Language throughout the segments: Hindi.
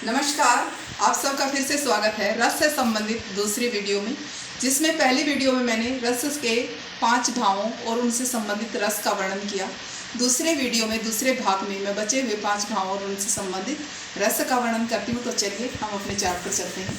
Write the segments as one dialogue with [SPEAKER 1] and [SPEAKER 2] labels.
[SPEAKER 1] नमस्कार, आप सबका फिर से स्वागत है रस से संबंधित दूसरी वीडियो में, जिसमें पहली वीडियो में मैंने रस के 5 भावों और उनसे संबंधित रस का वर्णन किया। दूसरे वीडियो में दूसरे भाग में मैं बचे हुए 5 भावों और उनसे संबंधित रस का वर्णन करती हूँ। तो चलिए हम अपने चार्ट पर चलते हैं।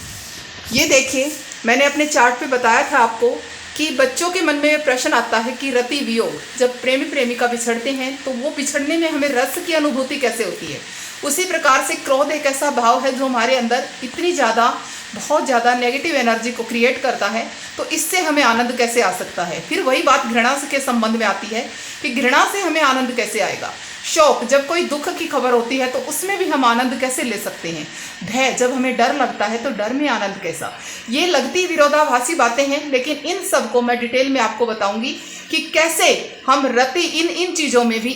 [SPEAKER 1] ये देखिए, मैंने अपने चार्ट पे बताया था आपको कि बच्चों के मन में प्रश्न आता है कि रति वियोग, जब प्रेमी प्रेमिका बिछड़ते हैं तो वो बिछड़ने में हमें रस की अनुभूति कैसे होती है। उसी प्रकार से क्रोध एक ऐसा भाव है जो हमारे अंदर इतनी ज़्यादा बहुत ज़्यादा नेगेटिव एनर्जी को क्रिएट करता है, तो इससे हमें आनंद कैसे आ सकता है। फिर वही बात घृणा के संबंध में आती है कि घृणा से हमें आनंद कैसे आएगा। शोक, जब कोई दुख की खबर होती है तो उसमें भी हम आनंद कैसे ले सकते हैं। भय, जब हमें डर लगता है तो डर में आनंद कैसा। ये लगती विरोधाभासी बातें हैं, लेकिन इन सब को मैं डिटेल में आपको बताऊंगी कि कैसे हम रति इन चीज़ों में भी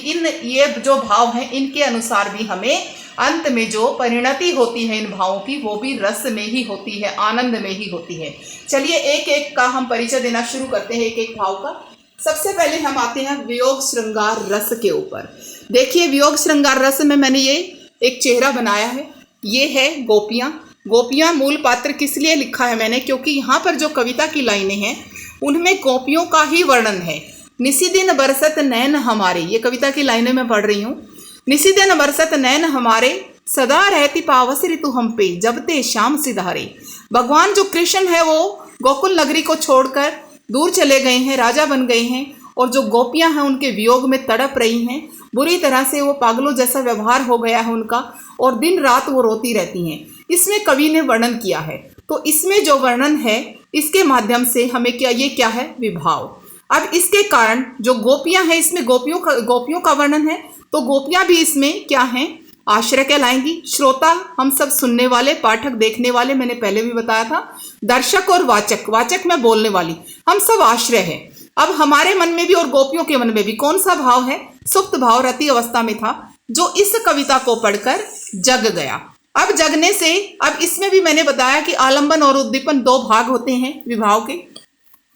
[SPEAKER 1] ये जो भाव हैं इनके अनुसार भी हमें अंत में जो परिणति होती है इन भावों की, वो भी रस में ही होती है, आनंद में ही होती है। चलिए एक एक का हम परिचय देना शुरू करते हैं, एक एक भाव का। सबसे पहले हम आते हैं वियोग श्रृंगार रस के ऊपर। देखिए, वियोग श्रृंगार रस में मैंने ये एक चेहरा बनाया है। ये है गोपियाँ। गोपियाँ मूल पात्र किस लिए लिखा है मैंने, क्योंकि यहाँ पर जो कविता की लाइनें हैं उनमें गोपियों का ही वर्णन है। निसी दिन बरसत नैन हमारे, ये कविता की लाइनें मैं पढ़ रही हूँ। निसी दिन बरसत नैन हमारे, सदा रहती पावस ऋतु हम पे, जब ते शाम सिधारे। भगवान जो कृष्ण है वो गोकुल नगरी को छोड़कर दूर चले गए हैं, राजा बन गए हैं, और जो गोपियां हैं उनके वियोग में तड़प रही हैं। बुरी तरह से वो पागलों जैसा व्यवहार हो गया है उनका, और दिन रात वो रोती रहती हैं। इसमें कवि ने वर्णन किया है। तो इसमें जो वर्णन है इसके माध्यम से हमें क्या है, विभाव। अब इसके कारण जो गोपियां हैं, इसमें गोपियों का वर्णन है, तो गोपियां भी इसमें क्या हैं, आश्रय कहलाएंगी। श्रोता, हम सब सुनने वाले, पाठक देखने वाले, मैंने पहले भी बताया था। दर्शक और वाचक मैं बोलने वाली, हम सब आश्रय है। अब हमारे मन में भी और गोपियों के मन में भी कौन सा भाव है, सुप्त भाव रति अवस्था में था, जो इस कविता को पढ़कर जग गया। अब जगने से, अब इसमें भी मैंने बताया कि आलंबन और उद्दीपन 2 भाग होते हैं विभाव के।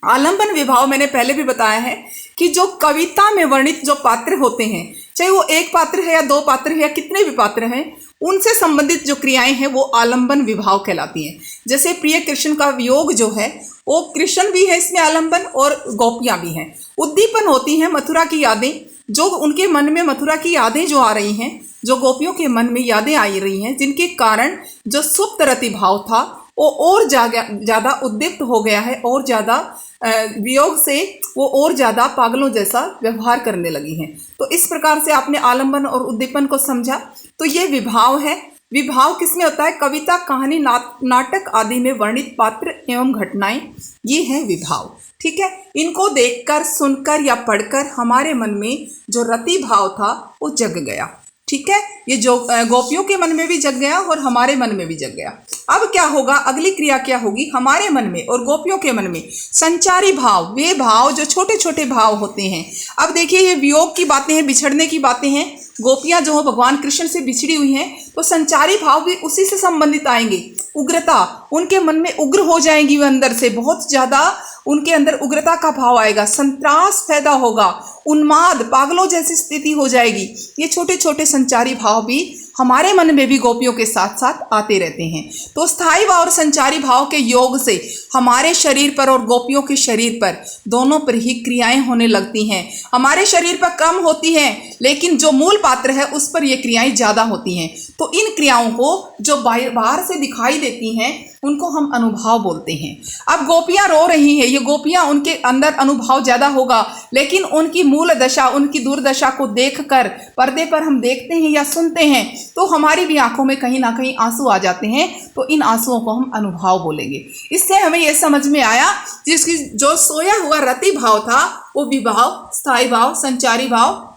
[SPEAKER 1] आलंबन विभाव मैंने पहले भी बताया है कि जो कविता में वर्णित जो पात्र होते हैं, चाहे वो एक पात्र है या 2 पात्र है या कितने भी पात्र हैं, उनसे संबंधित जो क्रियाएं हैं वो आलंबन विभाव कहलाती हैं। जैसे प्रिय कृष्ण का वियोग जो है वो कृष्ण भी है इसमें आलंबन, और गोपियां भी हैं। उद्दीपन होती हैं मथुरा की यादें, जो उनके मन में मथुरा की यादें जो आ रही हैं, जो गोपियों के मन में यादें आ रही हैं, जिनके कारण जो सुप्त रति भाव था वो और ज़्यादा उद्दीप्त हो गया है, और ज़्यादा वियोग से वो और ज़्यादा पागलों जैसा व्यवहार करने लगी हैं। तो इस प्रकार से आपने आलंबन और उद्दीपन को समझा। तो ये विभाव है। विभाव किसमें होता है, कविता, कहानी, नाटक आदि में वर्णित पात्र एवं घटनाएं, ये है विभाव। ठीक है, इनको देखकर, सुनकर या पढ़कर हमारे मन में जो रति भाव था वो जग गया। ठीक है, ये जो गोपियों के मन में भी जग गया और हमारे मन में भी जग गया। अब क्या होगा, अगली क्रिया क्या होगी, हमारे मन में और गोपियों के मन में संचारी भाव, वे भाव जो छोटे छोटे भाव होते हैं। अब देखिए, ये वियोग की बातें हैं, बिछड़ने की बातें हैं। गोपियां जो भगवान कृष्ण से बिछड़ी हुई हैं, तो संचारी भाव भी उसी से संबंधित आएंगे। उग्रता, उनके मन में उग्र हो जाएंगी, वे अंदर से बहुत ज्यादा उनके अंदर उग्रता का भाव आएगा, संत्रास पैदा होगा, उन्माद, पागलों जैसी स्थिति हो जाएगी। ये छोटे छोटे संचारी भाव भी हमारे मन में भी गोपियों के साथ साथ आते रहते हैं। तो स्थायी भाव और संचारी भाव के योग से हमारे शरीर पर और गोपियों के शरीर पर, दोनों पर ही क्रियाएं होने लगती हैं। हमारे शरीर पर कम होती हैं, लेकिन जो मूल पात्र है उस पर ये क्रियाएं ज़्यादा होती हैं। तो इन क्रियाओं को जो बाहर से दिखाई देती हैं उनको हम अनुभव बोलते हैं। अब गोपियां रो रही हैं, ये गोपियां, उनके अंदर अनुभव ज़्यादा होगा, लेकिन उनकी मूल दशा, उनकी दुर्दशा को देखकर पर्दे पर हम देखते हैं या सुनते हैं तो हमारी भी आंखों में कहीं ना कहीं आंसू आ जाते हैं। तो इन आंसुओं को हम अनुभव बोलेंगे। इससे हमें यह समझ में आया जिसकी जो सोया हुआ रति भाव था वो विभाव, स्थायी भाव, संचारी भाव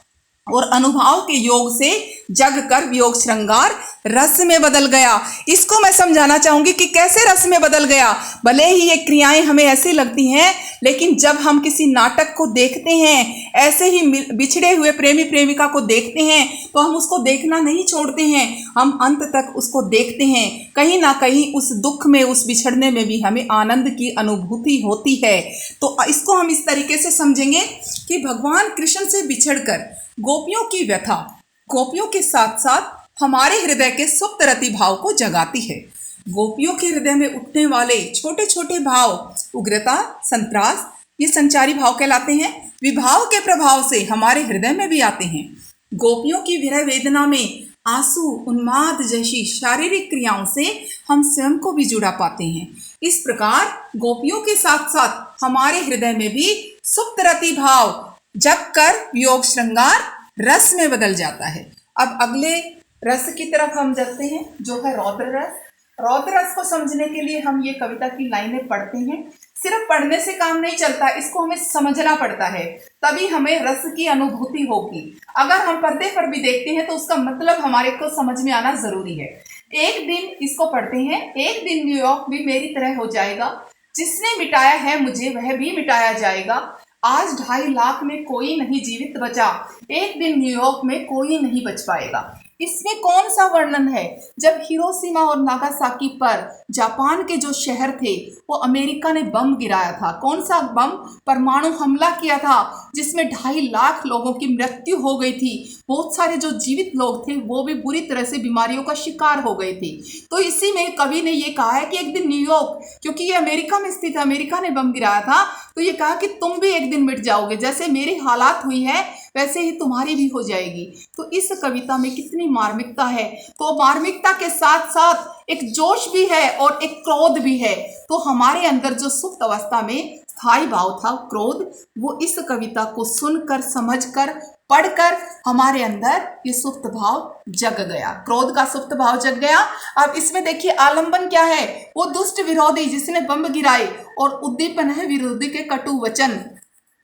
[SPEAKER 1] और अनुभव के योग से जग कर वियोग श्रृंगार रस में बदल गया। इसको मैं समझाना चाहूंगी कि कैसे रस में बदल गया। भले ही ये क्रियाएं हमें ऐसी लगती हैं, लेकिन जब हम किसी नाटक को देखते हैं, ऐसे ही बिछड़े हुए प्रेमी प्रेमिका को देखते हैं, तो हम उसको देखना नहीं छोड़ते हैं, हम अंत तक उसको देखते हैं। कहीं ना कहीं उस दुख में, उस बिछड़ने में भी हमें आनंद की अनुभूति होती है। तो इसको हम इस तरीके से समझेंगे कि भगवान कृष्ण से बिछड़कर गोपियों की व्यथा, गोपियों के साथ साथ हमारे हृदय के सुप्त रति भाव को जगाती है। गोपियों के हृदय में उठने वाले छोटे छोटे भाव उग्रता, संत्रास, ये संचारी भाव कहलाते हैं। विभाव के प्रभाव से हमारे हृदय में भी आते हैं। गोपियों की विरह वेदना में आंसू, उन्माद जैसी शारीरिक क्रियाओं से हम स्वयं को भी जुड़ा पाते हैं। इस प्रकार गोपियों के साथ साथ हमारे हृदय में भी सुप्त रति भाव जग कर योग श्रृंगार रस में बदल जाता है। अब अगले रस की तरफ हम चलते हैं, जो है रौद्र रस। रौद्र रस को समझने के लिए हम ये कविता की लाइनें पढ़ते हैं। सिर्फ पढ़ने से काम नहीं चलता, इसको हमें समझना पड़ता है, तभी हमें रस की अनुभूति होगी। अगर हम पर्दे पर भी देखते हैं तो उसका मतलब हमारे को समझ में आना जरूरी है। एक दिन इसको पढ़ते हैं। एक दिन न्यूयॉर्क भी मेरी तरह हो जाएगा, जिसने मिटाया है मुझे वह भी मिटाया जाएगा। आज 2.5 लाख में कोई नहीं जीवित बचा, एक दिन न्यूयॉर्क में कोई नहीं बच पाएगा। इसमें कौन सा वर्णन है? जब हिरोशिमा और नागासाकी पर जापान के जो शहर थे वो अमेरिका ने बम गिराया था। कौन सा बम? परमाणु हमला किया था, जिसमें 2.5 लाख लोगों की मृत्यु हो गई थी। बहुत सारे जो जीवित लोग थे वो भी बुरी तरह से बीमारियों का शिकार हो गए थे। तो इसी में कवि ने ये कहा है कि एक दिन न्यूयॉर्क, क्योंकि ये अमेरिका में स्थित है, अमेरिका ने बम गिराया था, तो ये कहा कि तुम भी एक दिन मिट जाओगे, जैसे मेरी हालात हुई है वैसे ही तुम्हारी भी हो जाएगी। तो इस कविता में कितनी मार्मिकता है। तो मार्मिकता के साथ साथ एक जोश भी है और एक क्रोध भी है। तो हमारे अंदर जो सुप्त अवस्था में स्थायी भाव था क्रोध, वो इस कविता को सुनकर, समझकर, पढ़कर हमारे अंदर ये सुप्त भाव जग गया। क्रोध का सुप्त भाव जग गया। अब इसमें देखिए आलंबन क्या है? वो दुष्ट विरोधी जिसने बम गिराए, और उद्दीपन है विरोधी के कटु वचन,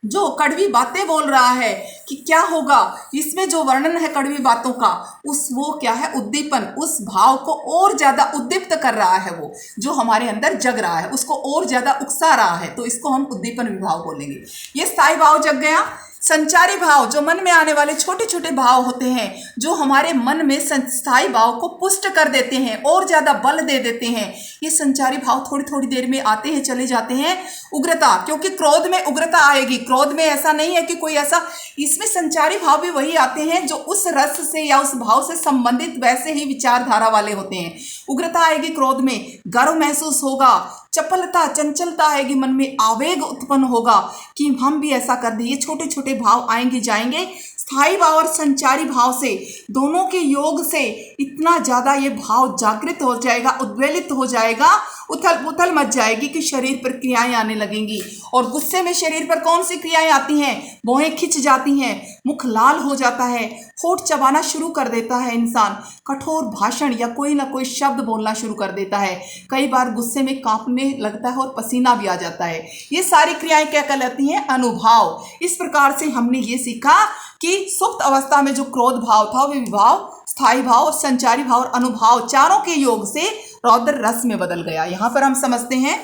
[SPEAKER 1] जो कड़वी बातें बोल रहा है कि क्या होगा। इसमें जो वर्णन है कड़वी बातों का, वो क्या है? उद्दीपन, उस भाव को और ज्यादा उद्दीप्त कर रहा है। वो जो हमारे अंदर जग रहा है उसको और ज्यादा उकसा रहा है, तो इसको हम उद्दीपन विभाव बोलेंगे। ये स्थायी भाव जग गया। संचारी भाव, जो मन में आने वाले छोटे छोटे भाव होते हैं, जो हमारे मन में स्थायी भाव को पुष्ट कर देते हैं और ज्यादा बल दे देते हैं, ये संचारी भाव थोड़ी थोड़ी देर में आते हैं, चले जाते हैं। उग्रता, क्योंकि क्रोध में उग्रता आएगी। क्रोध में ऐसा नहीं है कि कोई ऐसा, इसमें संचारी भाव भी वही आते हैं जो उस रस से या उस भाव से संबंधित वैसे ही विचारधारा वाले होते हैं। उग्रता आएगी क्रोध में, गर्व महसूस होगा, चपलता, चंचलता आएगी, मन में आवेग उत्पन्न होगा कि हम भी ऐसा कर दें। ये छोटे छोटे भाव आएंगे जाएंगे। स्थायी भाव और संचारी भाव से, दोनों के योग से इतना ज्यादा ये भाव जागृत हो जाएगा, उद्वेलित हो जाएगा, उथल पुथल मच जाएगी कि शरीर पर क्रियाएं आने लगेंगी। और गुस्से में शरीर पर कौन सी क्रियाएं आती हैं? भौहें खिंच जाती हैं, मुख लाल हो जाता है, होठ चबाना शुरू कर देता है इंसान, कठोर भाषण या कोई ना कोई शब्द बोलना शुरू कर देता है, कई बार गुस्से में कांपने लगता है और पसीना भी आ जाता है। ये सारी क्रियाएं क्या कहलाती हैं? अनुभाव। इस प्रकार से हमने ये सीखा कि सुप्त अवस्था में जो क्रोध भाव था वो विभाव, स्थायी भाव और संचारी भाव और अनुभाव चारों के योग से रौद्र रस में बदल गया। यहाँ पर हम समझते हैं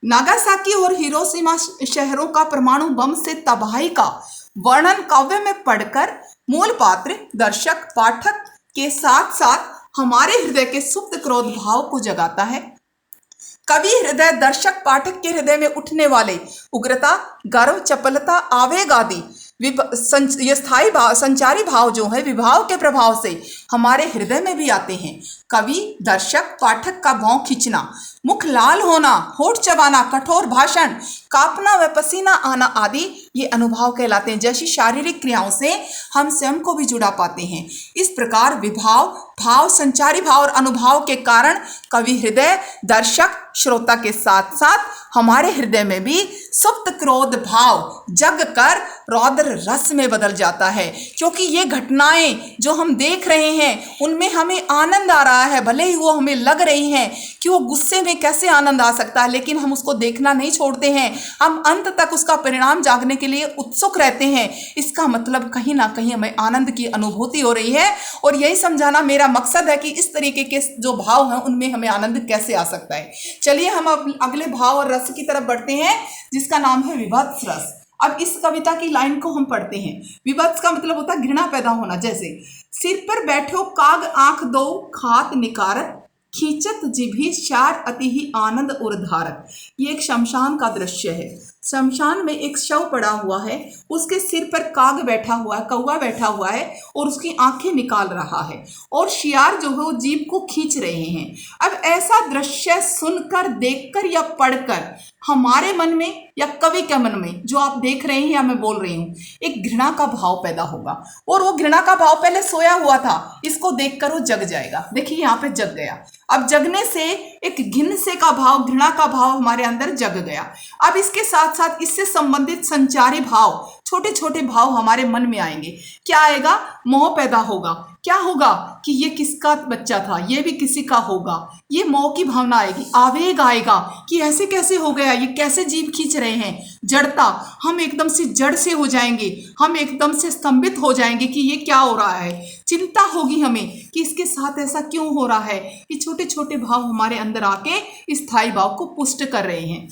[SPEAKER 1] नागासाकी और हिरोशिमा शहरों का परमाणु बम से तबाही का वर्णन काव्य में पढ़कर मूल पात्र, दर्शक, पाठक के साथ साथ हमारे हृदय के सुप्त क्रोध भाव को जगाता है। कवि हृदय, दर्शक, पाठक के हृदय में उठने वाले उग्रता, गर्व, चपलता, आवेग आदि ये स्थायी भाव, संचारी भाव जो है विभाव के प्रभाव से हमारे हृदय में भी आते हैं। कवि, दर्शक, पाठक का भौं खींचना, मुख लाल होना, होठ चबाना, कठोर भाषण, कांपना व पसीना आना आदि ये अनुभव कहलाते हैं। जैसी शारीरिक क्रियाओं से हम स्वयं को भी जुड़ा पाते हैं। इस प्रकार विभाव, भाव, संचारी भाव और अनुभव के कारण कवि हृदय, दर्शक, श्रोता के साथ साथ हमारे हृदय में भी सुप्त क्रोध भाव जग कर रौद्र रस में बदल जाता है। क्योंकि ये घटनाएं जो हम देख रहे हैं उनमें हमें आनंद आ रहा है, भले ही वो हमें लग रही हैं कि वो गुस्से में कैसे आनंद आ सकता है, लेकिन हम उसको देखना नहीं छोड़ते हैं। हम अंत तक उसका परिणाम जानने के लिए उत्सुक रहते हैं। इसका मतलब कहीं ना कहीं हमें आनंद की अनुभूति हो रही है, और यही समझाना मेरा मकसद है कि इस तरीके के जो भाव हैं उनमें हमें आनंद कैसे आ सकता है। चलिए हम अब अगले भाव और रस की तरफ बढ़ते हैं, जिसका नाम है विभत्स रस। अब इस कविता की लाइन को हम पढ़ते हैं। विभत्स का मतलब होता है घृणा पैदा होना। जैसे सिर पर बैठो काग आंख दो खात निकारत, खींचत जिभी शार अति ही आनंद उर्धारत। ये एक शमशान का दृश्य है। शमशान में एक शव पड़ा हुआ है, उसके सिर पर काग बैठा हुआ है, कौवा बैठा हुआ है और उसकी आंखें निकाल रहा है और शियार जो है वो जीभ को खींच रहे हैं। अब ऐसा दृश्य सुनकर, देखकर या पढ़कर हमारे मन में या कवि के मन में, जो आप देख रहे हैं या मैं बोल रही हूँ, एक घृणा का भाव पैदा होगा। और वो घृणा का भाव पहले सोया हुआ था, इसको देखकर वो जग जाएगा। देखिए यहाँ पे जग गया। अब जगने से एक घिन से का भाव, घृणा का भाव हमारे अंदर जग गया। अब इसके साथ साथ इससे संबंधित संचारी भाव, छोटे छोटे भाव हमारे मन में आएंगे। क्या आएगा? मोह पैदा होगा। क्या होगा कि ये किसका बच्चा था, ये भी किसी का होगा। ये मोह की भावना आएगी, आवेग आएगा कि ऐसे कैसे हो गया, ये कैसे जीभ खींच रहे हैं। जड़ता, हम एकदम से जड़ से हो जाएंगे, हम एकदम से स्तंभित हो जाएंगे कि ये क्या हो रहा है। चिंता होगी हमें कि इसके साथ ऐसा क्यों हो रहा है। ये छोटे छोटे भाव हमारे अंदर आके स्थायी भाव को पुष्ट कर रहे हैं।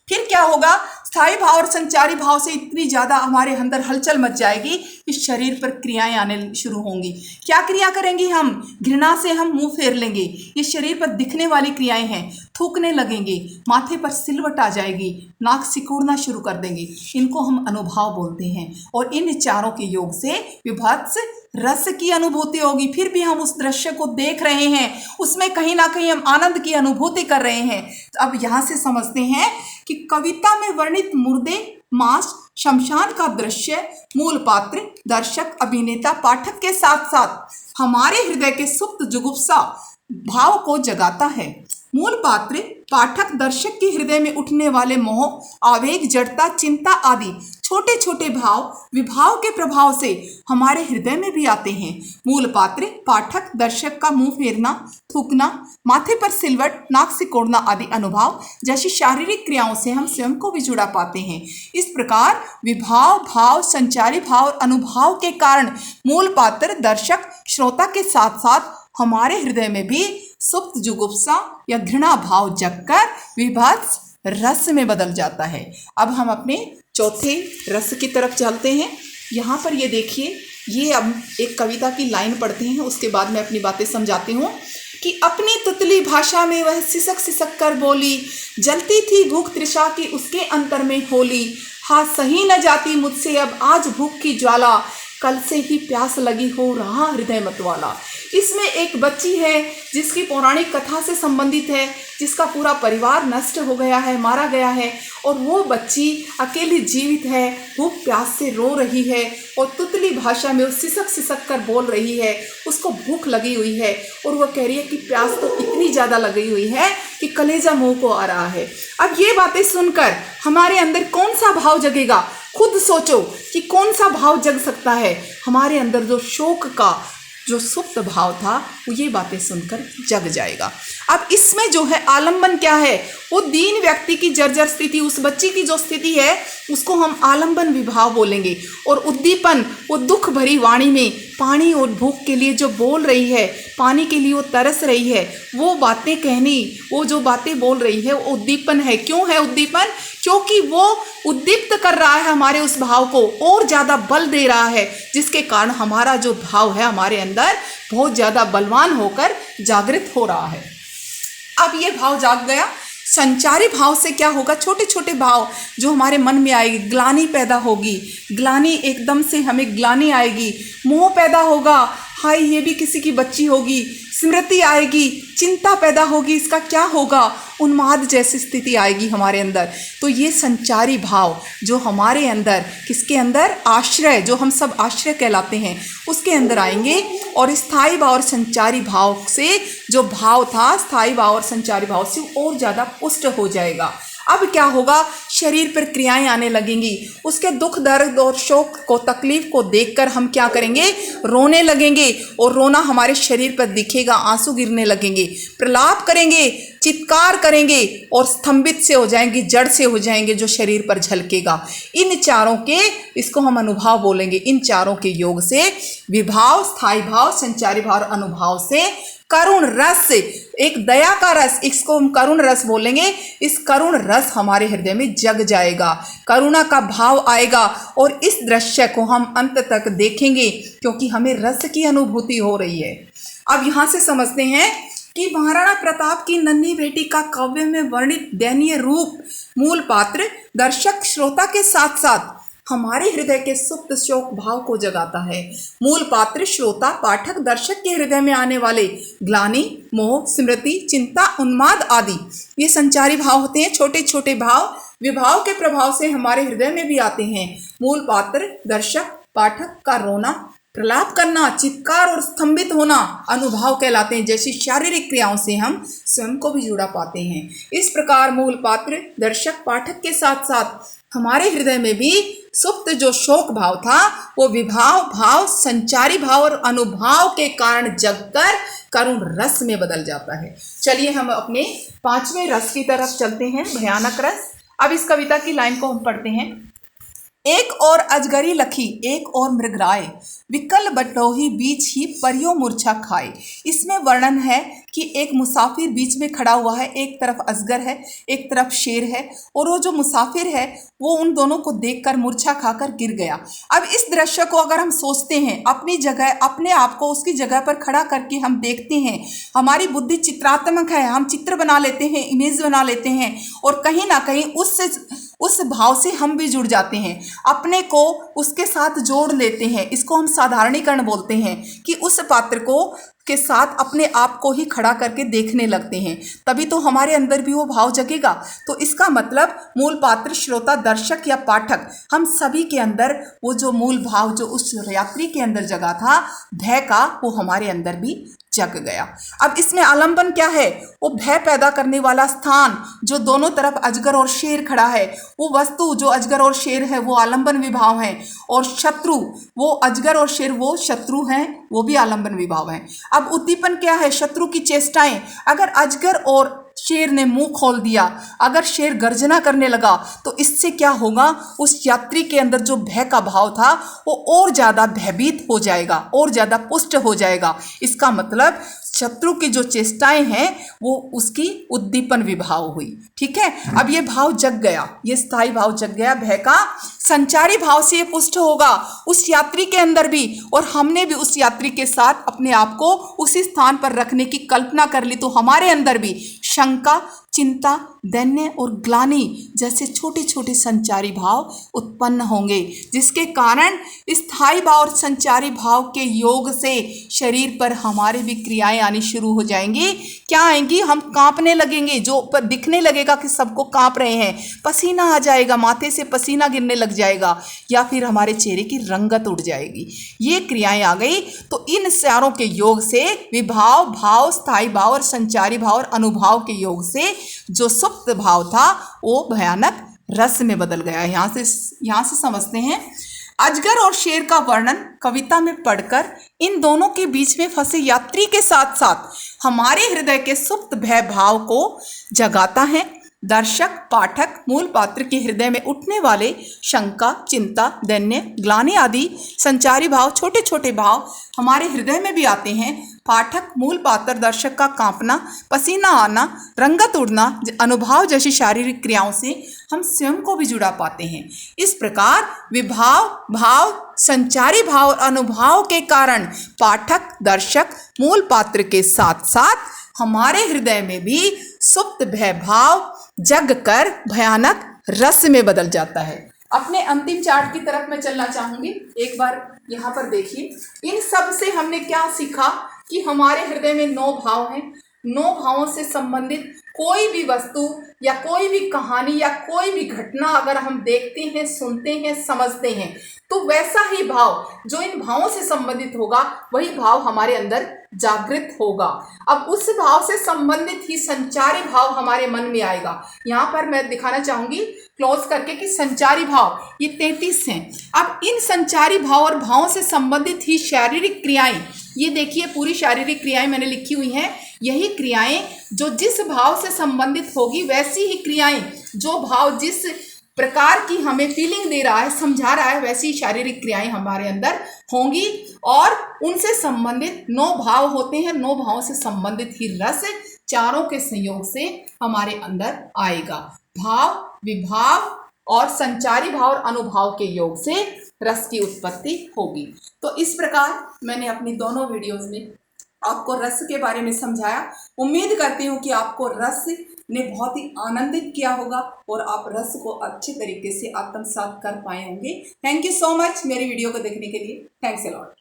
[SPEAKER 1] फिर क्या होगा? स्थायी भाव और संचारी भाव से इतनी ज़्यादा हमारे अंदर हलचल मच जाएगी कि शरीर पर क्रियाएं आने शुरू होंगी। क्या क्रिया करेंगे हम? घृणा से हम मुंह फेर लेंगे। ये शरीर पर दिखने वाली क्रियाएं हैं। थूकने लगेंगे, माथे पर सिलवट आ जाएगी, नाक सिकुड़ना शुरू कर देंगे। इनको हम अनुभव बोलते हैं। और इन चारों के योग से विभत्स रस की अनुभूति होगी। फिर भी हम उस दृश्य को देख रहे हैं, उसमें कहीं ना कहीं हम आनंद की अनुभूति कर रहे हैं। अब यहाँ से समझते हैं कि कविता में वर्णित मुर्दे, मांस, शमशान का दृश्य मूल पात्र, दर्शक, अभिनेता, पाठक के साथ साथ हमारे हृदय के सुप्त जुगुप्सा भाव को जगाता है। मूल पात्र, पाठक, दर्शक के हृदय में उठने वाले मोह, आवेग, जड़ता, चिंता आदि छोटे छोटे भाव विभाव के प्रभाव से हमारे हृदय में भी आते हैं। मूल पात्र, पाठक, दर्शक का मुंह फेरना, थूकना, माथे पर सिलवट, नाक सिकोड़ना आदि अनुभव जैसी शारीरिक क्रियाओं से हम स्वयं को भी जुड़ा पाते हैं। इस प्रकार विभाव, भाव, संचारी भाव और अनुभव के कारण मूल पात्र, दर्शक, श्रोता के साथ साथ हमारे हृदय में भी सुप्त जुगुप्सा या घृणा भाव जगकर विभत्स रस में बदल जाता है। अब हम अपने चौथे रस की तरफ चलते हैं। यहाँ पर ये देखिए, ये अब एक कविता की लाइन पढ़ते हैं, उसके बाद मैं अपनी बातें समझाती हूँ। कि अपनी तुतली भाषा में वह सिसक सिसक कर बोली, जलती थी भूख तृषा की उसके अंतर में होली। हाँ सही न जाती मुझसे अब आज भूख की ज्वाला, कल से ही प्यास लगी हो रहा हृदय मतवाला। इसमें एक बच्ची है जिसकी पौराणिक कथा से संबंधित है, जिसका पूरा परिवार नष्ट हो गया है, मारा गया है, और वो बच्ची अकेली जीवित है, भूख प्यास से रो रही है और तुतली भाषा में वो सिसक सिसक कर बोल रही है। उसको भूख लगी हुई है और वो कह रही है कि प्यास तो इतनी ज़्यादा लगी हुई है कि कलेजा मुंह को आ रहा है। अब ये बातें सुनकर हमारे अंदर कौन सा भाव जगेगा? खुद सोचो कि कौन सा भाव जग सकता है। हमारे अंदर जो शोक का जो सुप्त भाव था वो ये बातें सुनकर जग जाएगा। अब इसमें जो है आलंबन क्या है? वो दीन व्यक्ति की जर्जर स्थिति, उस बच्ची की जो स्थिति है उसको हम आलंबन विभाव बोलेंगे। और उद्दीपन, वो दुख भरी वाणी में पानी और भूख के लिए जो बोल रही है, पानी के लिए वो तरस रही है, वो बातें कहनी, वो जो बातें बोल रही है वो उद्दीपन है। क्यों है उद्दीपन? क्योंकि वो उद्दीप्त कर रहा है हमारे उस भाव को, और ज़्यादा बल दे रहा है, जिसके कारण हमारा जो भाव है हमारे अंदर बहुत ज़्यादा बलवान होकर जागृत हो रहा है। अब ये भाव जाग गया। संचारी भाव से क्या होगा? छोटे छोटे भाव जो हमारे मन में आएगी, ग्लानि पैदा होगी, ग्लानि एकदम से हमें ग्लानि आएगी, मोह पैदा होगा, हाय ये भी किसी की बच्ची होगी, स्मृति आएगी, चिंता पैदा होगी, इसका क्या होगा, उन्माद जैसी स्थिति आएगी हमारे अंदर। तो ये संचारी भाव जो हमारे अंदर, किसके अंदर? आश्रय, जो हम सब आश्रय कहलाते हैं, उसके अंदर आएंगे। और स्थायी भाव और संचारी भाव से जो भाव था, स्थायी भाव और संचारी भाव से और ज़्यादा पुष्ट हो जाएगा। अब क्या होगा? शरीर पर क्रियाएं आने लगेंगी। उसके दुख, दर्द और शोक को, तकलीफ को देखकर हम क्या करेंगे? रोने लगेंगे, और रोना हमारे शरीर पर दिखेगा, आंसू गिरने लगेंगे, प्रलाप करेंगे, चित्कार करेंगे और स्तंभित से हो जाएंगे, जड़ से हो जाएंगे, जो शरीर पर झलकेगा। इन चारों के, इसको हम अनुभव बोलेंगे, इन चारों के योग से विभाव, स्थायी भाव, संचारी भाव और अनुभव से करुण रस, एक दया का रस, इसको हम करुण रस बोलेंगे। इस करुण रस हमारे हृदय में जग जाएगा, करुणा का भाव आएगा, और इस दृश्य को हम अंत तक देखेंगे क्योंकि हमें रस की अनुभूति हो रही है। अब यहाँ से समझते हैं कि महाराणा प्रताप की नन्ही बेटी का काव्य में वर्णित दयनीय रूप मूल पात्र दर्शक श्रोता के साथ साथ हमारे हृदय के सुप्त शोक भाव को जगाता है। मूल पात्र श्रोता पाठक दर्शक के हृदय में आने वाले ग्लानि, मोह, स्मृति, चिंता, उन्माद आदि ये संचारी भाव होते हैं। छोटे छोटे भाव विभाव के प्रभाव से हमारे हृदय में भी आते हैं। मूल पात्र दर्शक पाठक का रोना, प्रलाप करना, चित्कार और स्तंभित होना अनुभाव कहलाते हैं। जैसी शारीरिक क्रियाओं से हम स्वयं को भी जुड़ा पाते हैं। इस प्रकार मूल पात्र दर्शक पाठक के साथ साथ हमारे हृदय में भी सुप्त जो शोक भाव था वो विभाव भाव, संचारी भाव और अनुभाव के कारण जगकर करुण रस में बदल जाता है। चलिए हम अपने 5वें रस की तरफ चलते हैं, भयानक रस। अब इस कविता की लाइन को हम पढ़ते हैं। एक और अजगरी लखी एक और मृगराय, विकल बटोही बीच ही परियो मूर्छा खाए। इसमें वर्णन है कि एक मुसाफिर बीच में खड़ा हुआ है, एक तरफ अजगर है एक तरफ शेर है, और वो जो मुसाफिर है वो उन दोनों को देखकर मूर्छा खाकर गिर गया। अब इस दृश्य को अगर हम सोचते हैं, अपनी जगह अपने आप को उसकी जगह पर खड़ा करके हम देखते हैं, हमारी बुद्धि चित्रात्मक है, हम चित्र बना लेते हैं, इमेज बना लेते हैं और कहीं ना कहीं उस भाव से हम भी जुड़ जाते हैं, अपने को उसके साथ जोड़ लेते हैं। इसको हम साधारणीकरण बोलते हैं कि उस पात्र को के साथ अपने आप को ही खड़ा करके देखने लगते हैं, तभी तो हमारे अंदर भी वो भाव जगेगा। तो इसका मतलब मूल पात्र श्रोता दर्शक या पाठक हम सभी के अंदर वो जो मूल भाव जो उस यात्री के अंदर जगा था भय का, वो हमारे अंदर भी जग गया। अब इसमें आलंबन क्या है? वो भय पैदा करने वाला स्थान जो दोनों तरफ अजगर और शेर खड़ा है, वो वस्तु जो अजगर और शेर है वो आलंबन विभाव है, और शत्रु वो अजगर और शेर वो शत्रु हैं, वो भी आलंबन विभाव है। अब उद्दीपन क्या है? शत्रु की चेष्टाएं। अगर अजगर और शेर ने मुंह खोल दिया, अगर शेर गर्जना करने लगा तो इससे क्या होगा? उस यात्री के अंदर जो भय का भाव था वो और ज्यादा भयभीत हो जाएगा, और ज्यादा पुष्ट हो जाएगा। इसका मतलब शत्रु की जो चेष्टाएं हैं वो उसकी उद्दीपन विभाव हुई। ठीक है, अब ये भाव जग गया, ये स्थायी भाव जग गया भय का। संचारी भाव से ये पुष्ट होगा उस यात्री के अंदर भी, और हमने भी उस यात्री के साथ अपने आप को उसी स्थान पर रखने की कल्पना कर ली, तो हमारे अंदर भी शंका, चिंता, दैन्य और ग्लानि जैसे छोटे छोटे संचारी भाव उत्पन्न होंगे, जिसके कारण स्थायी भाव और संचारी भाव के योग से शरीर पर हमारे भी क्रियाएं आनी शुरू हो जाएंगी। क्या आएंगी? हम कांपने लगेंगे, जो पर दिखने लगेगा कि सबको कांप रहे हैं, पसीना आ जाएगा, माथे से पसीना गिरने लग जाएगा, या फिर हमारे चेहरे की रंगत उड़ जाएगी। ये क्रियाएं आ गई तो इन चारों के योग से विभाव भाव, स्थायी भाव और संचारी भाव और अनुभाव के योग से जो सुप्त भाव था वो भयानक रस में बदल गया। यहाँ से समझते हैं। अजगर और शेर का वर्णन कविता में पढ़कर इन दोनों के बीच में फंसे यात्री के साथ साथ हमारे हृदय के सुप्त भय भाव को जगाता है। दर्शक पाठक मूल पात्र के हृदय में उठने वाले शंका, चिंता, दैन्य, ग्लानि आदि संचारी भाव, छोटे छोटे भाव हमारे हृदय में भी आते हैं। पाठक मूल पात्र दर्शक का कांपना, पसीना आना, रंगत उड़ना, अनुभाव जैसी शारीरिक क्रियाओं से हम स्वयं को भी जुड़ा पाते हैं। इस प्रकार विभाव भाव, संचारी भाव और अनुभाव के कारण पाठक दर्शक मूल पात्र के साथ साथ हमारे हृदय में भी सुप्त भय भाव जग कर भयानक रस में बदल जाता है। अपने अंतिम चार्ट की तरफ मैं चलना चाहूंगी। एक बार यहाँ पर देखिए, इन सब से हमने क्या सीखा कि हमारे हृदय में 9 भाव हैं। 9 भावों से संबंधित कोई भी वस्तु या कोई भी कहानी या कोई भी घटना अगर हम देखते हैं, सुनते हैं, समझते हैं, तो वैसा ही भाव जो इन भावों से संबंधित होगा वही भाव हमारे अंदर जागृत होगा। अब उस भाव से संबंधित ही संचारी भाव हमारे मन में आएगा। यहाँ पर मैं दिखाना चाहूंगी क्लोज करके कि संचारी भाव ये 33 हैं। अब इन संचारी भाव और भावों से संबंधित ही शारीरिक क्रियाएं, ये देखिए पूरी शारीरिक क्रियाएं मैंने लिखी हुई हैं। यही क्रियाएं जो जिस भाव से संबंधित होगी वैसी ही क्रियाएं, जो भाव जिस प्रकार की हमें फीलिंग दे रहा है, समझा रहा है, वैसी शारीरिक क्रियाएं हमारे अंदर होंगी। और उनसे संबंधित 9 भाव होते हैं। 9 भावों से संबंधित ही रस चारों के संयोग से हमारे अंदर आएगा। भाव, विभाव और संचारी भाव और अनुभाव के योग से रस की उत्पत्ति होगी। तो इस प्रकार मैंने अपनी दोनों वीडियोस में आपको रस के बारे में समझाया। उम्मीद करती हूँ कि आपको रस ने बहुत ही आनंदित किया होगा और आप रस को अच्छे तरीके से आत्मसात कर पाए होंगे। थैंक यू सो मच मेरी वीडियो को देखने के लिए। Thanks a lot.